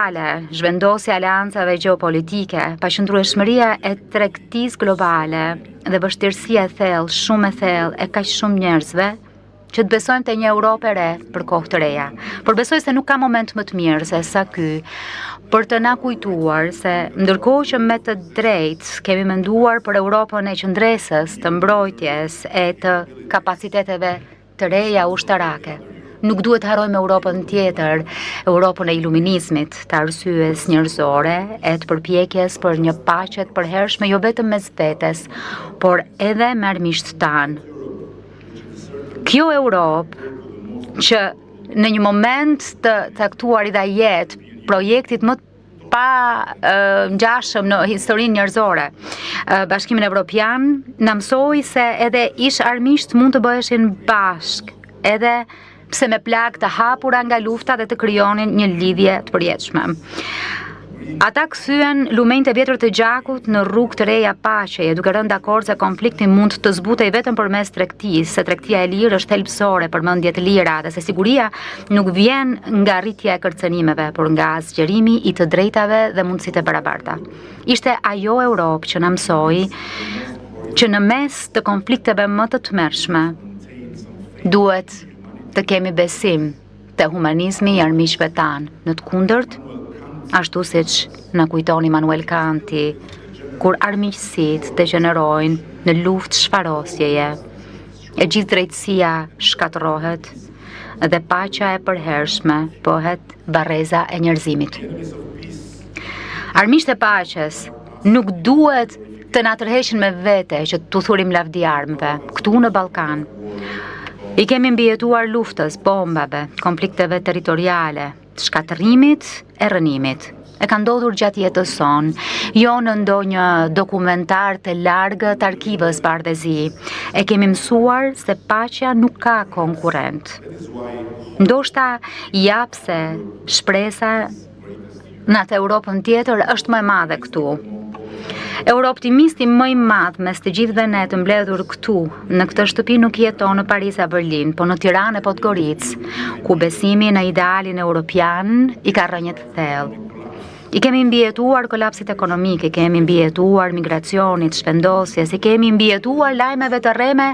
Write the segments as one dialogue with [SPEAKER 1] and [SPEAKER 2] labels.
[SPEAKER 1] globale, zhvendosja aleancave gjeopolitike, paqëndrueshmëria e tregtisë globale dhe vështirësia e thellë, shumë e thellë e kaq shumë njerëzve që të besojmë te një Europë e re për kohë të reja. Por besoj se nuk ka moment më të mirë se sa ky për të na kujtuar se ndërkohë që me të drejtë kemi menduar për Europën e qëndresës, të mbrojtjes e të kapaciteteve të reja ushtarake, nuk duhet harrojmë Europën tjetër, Europën e iluminizmit, të arsyes njerëzore, e të përpjekjes për një paqe të përhershme jo vetëm mes vetes, por edhe me armiqtë tanë. Kjo Europë që në një moment të caktuar i dha jetë projektit më pa ngjashëm në historinë njerëzore, Bashkimin Evropian na mësoi se edhe ish armiqt mund të bëheshin bashk, edhe pse me plagë të hapura nga lufta dhe të krijonin një lidhje të përjetshme. Ata kthyen lumenjtë e vjetër të gjakut në rrugë të reja paqeje, duke rënë dakord se konflikti mund të zbutej vetëm përmes tregtisë, se tregtia e lirë është thelbësore për mendje të lira dhe se siguria nuk vjen nga rritja e kërcënimeve, por nga zgjerimi i të drejtave dhe mundësitë e barabarta. Ishte ajo Europë që na mësoi që në mes të konflikteve më të tmerrshme duhet të kemi besim te humanizmi i armiqve tanë, në të kundërt ashtu siç na kujton Immanuel Kanti, kur armiqësitë degenerojnë në luftë shfarosjeje, e gjithë drejtësia shkatërrohet dhe paqja e përhershme bëhet barreza e njerëzimit. Armiqtë e paqes nuk duhet të na tërheqin me vete që t'u thurim lavdi armëve, këtu në Ballkan. I kemi mbijetuar luftës, bombave, konflikteve territoriale, shkatërimit e rënimit. E ka ndodhur gjatë jetës sonë, jo në ndonjë dokumentar të largët arkivës bardhëzi. E kemi mësuar se paqja nuk ka konkurrent. Ndoshta japse shpresa në atë Europën tjetër është më e madhe këtu. Eurooptimisti më i madh mes të gjithëve ne të mbledhur këtu, në këtë shtëpi nuk jeton në Paris a Berlin, po në Tiranë e Podgoricë, ku besimi në idealin europian i ka rënë të thellë. I kemi mbijetuar kolapsit ekonomik, i kemi mbijetuar migracionit, shpendosjes, i kemi mbijetuar lajmeve të rreme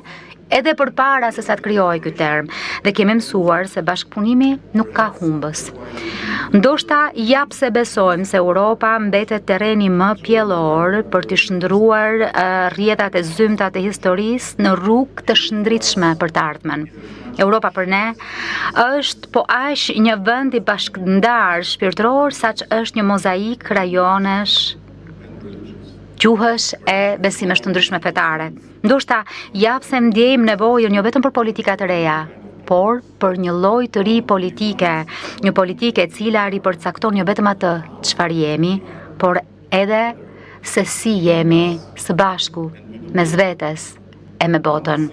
[SPEAKER 1] edhe përpara se sa të krijohej ky term, dhe kemi mësuar se bashkëpunimi nuk ka humbës. Ndoshta japse besojmë se Europa mbetet terreni më pjellor për të shndruar rrjetat e zymta të historisë në rrugë të shëndritshme për të ardhmen. Europa për ne është po aq një vend i bashkëndar shpirtëror saq është një mozaik krajonesh, gjuhësh e besimesh të ndryshme fetare. Ndoshta japse ndjejmë nevojën jo vetëm për politika të reja, por për një lloj të ri politike, një politikë e cila ripërcakton jo vetëm atë çfarë jemi, por edhe se si jemi së bashku mes vetes e me botën.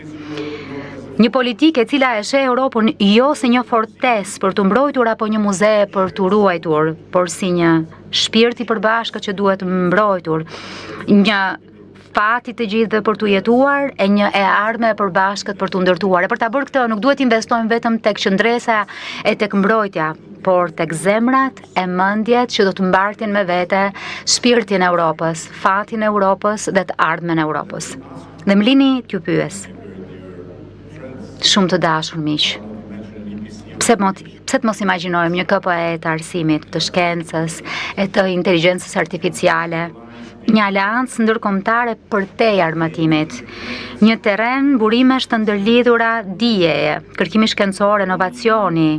[SPEAKER 1] Një politikë e cila e sheh Europën jo si një fortesë për të mbrojtur apo një muze për të ruajtur, por si një shpirt i përbashkët që duhet mbrojtur, një fati të gjithë për të jetuar e një e ardhme e përbashkët për të ndërtuar. E për ta bërë këtë nuk duhet investojmë vetëm tek qëndresa e tek mbrojtja, por tek zemrat e mendjet që do të mbartin me vete shpirtin e Europës, fatin e Europës dhe të ardhmen e Europës. Dhe më lini t'ju pyes, shumë të dashur miq, pse të mos imagjinojmë një KPE të arsimit, të shkencës, e të inteligjencës artificiale, një aleancë ndërkombëtare përtej armatimit, një terren burimesh të ndërlidhura dijeje, kërkimi shkencor, inovacioni,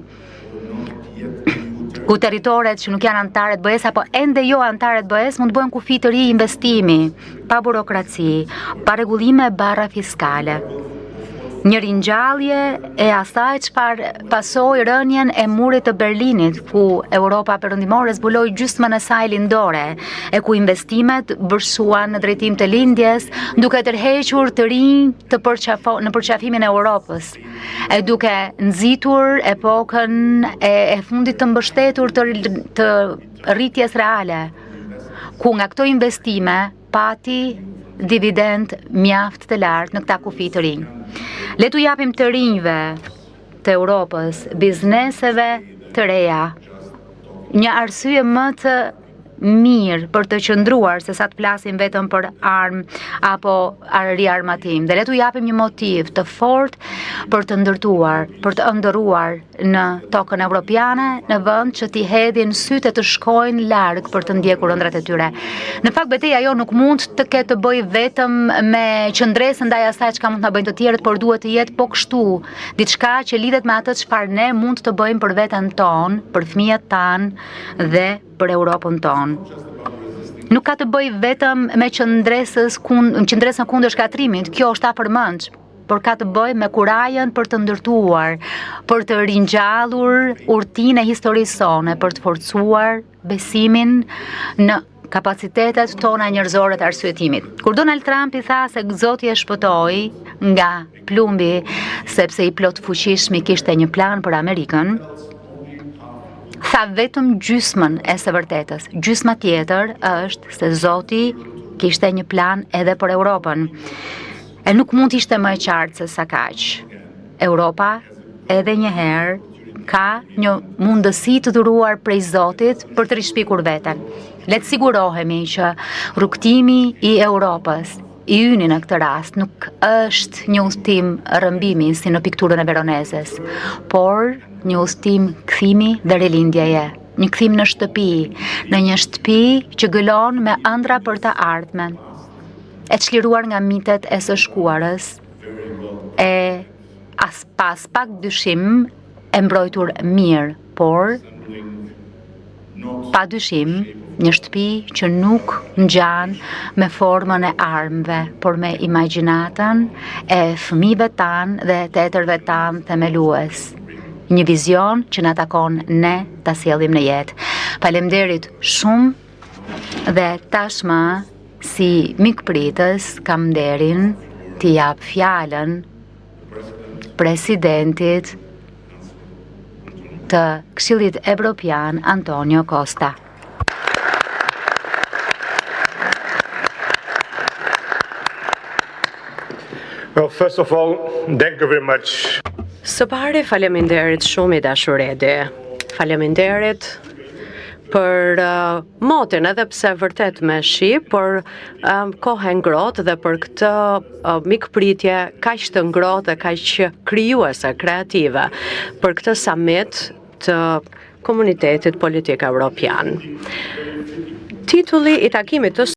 [SPEAKER 1] ku territoret që nuk janë anëtarë të BE-s apo ende jo anëtarë të BE-s mund të bëhen kufi të ri investimi, pa burokraci, pa rregullime barra fiskale. Një ringjallje e asaj çfarë pasoi rënien e murit të Berlinit, ku Europa perëndimore zbuloi gjysmën e saj lindore, e ku investimet vërshuan në drejtim të lindjes, duke tërhequr të rinj në përqafimin e Europës, e duke nxitur epokën e fundit të mbështetur të rritjes reale, ku nga këto investime pati dividend mjaft të lartë në këta kufi të rinj. Le t'u japim të rinjve të Europës, bizneseve të reja, një arsye më të mirë për të qëndruar se sa të flasim vetëm për armë apo riarmatim. Dhe le t'u japim një motiv të fortë për të ndërtuar, për të ëndërruar në tokën evropiane, në vend që t'i hedhin sytë të shkojnë larg për të ndjekur ëndrat e tyre. Në fakt betejë ajo nuk mund të ketë të bëjë vetëm me qëndresën ndaj asaj çka mund të na bëjnë të tjerët, por duhet të jetë po kështu, diçka që lidhet me atë çfarë ne mund të bëjmë për veten tonë, për fëmijët tanë dhe për Europën tonë. Nuk ka të bëj vetëm me qëndresën kundër shkatrimit, kjo është apërmendsh, por ka të bëj me kurajën për të ndërtuar, për të ringjallur urtinë e historisë sone, për të forcuar besimin në kapacitetet tona njerëzore të arsyetimit. Kur Donald Trump i tha se Zoti e shpëtoi nga plumbi sepse i plot fuqishëm kishte një plan për Amerikën, tha vetëm gjysmën e së vërtetës. Gjysma tjetër është se Zoti kishte një plan edhe për Europën. E nuk mund të ishte më e qartë se sa kaq. Europa edhe një herë ka një mundësi të dhuruar prej Zotit për të rishpikur veten. Le të sigurohemi që rrugtimi i Europës, i yni në këtë rast, nuk është një udhtim rrëmbimi si në pikturën e Veronezës, por një udhtim kthimi dhe rilindjeje. Një kthim në shtëpi, në një shtëpi që gëlon me ëndra për të ardhmen, e çliruar nga mitet e së shkuarës, e pas pak dyshim e mbrojtur mirë, por pa dyshim një shtëpi që nuk ngjan me formën e armëve, por me imagjinatën e fëmijëve tanë dhe të etërve tanë themelues. Një vizion që na takon ne ta sjellim në jetë. Faleminderit shumë dhe tashmë si mikpritës kam nderin t'i jap fjalën presidentit të Këshillit Evropian Antonio Costa.
[SPEAKER 2] Well, first of all, thank you very much.
[SPEAKER 3] Së pari, faleminderit shumë i dashur Edi. Faleminderit për motin, edhe pse vërtet me shi, por kohë ngrohtë dhe për këtë mikpritje kaq të ngrohtë dhe kaq krijuese, kreative për këtë summit të Komunitetit Politik Evropian. Titulli i takimit të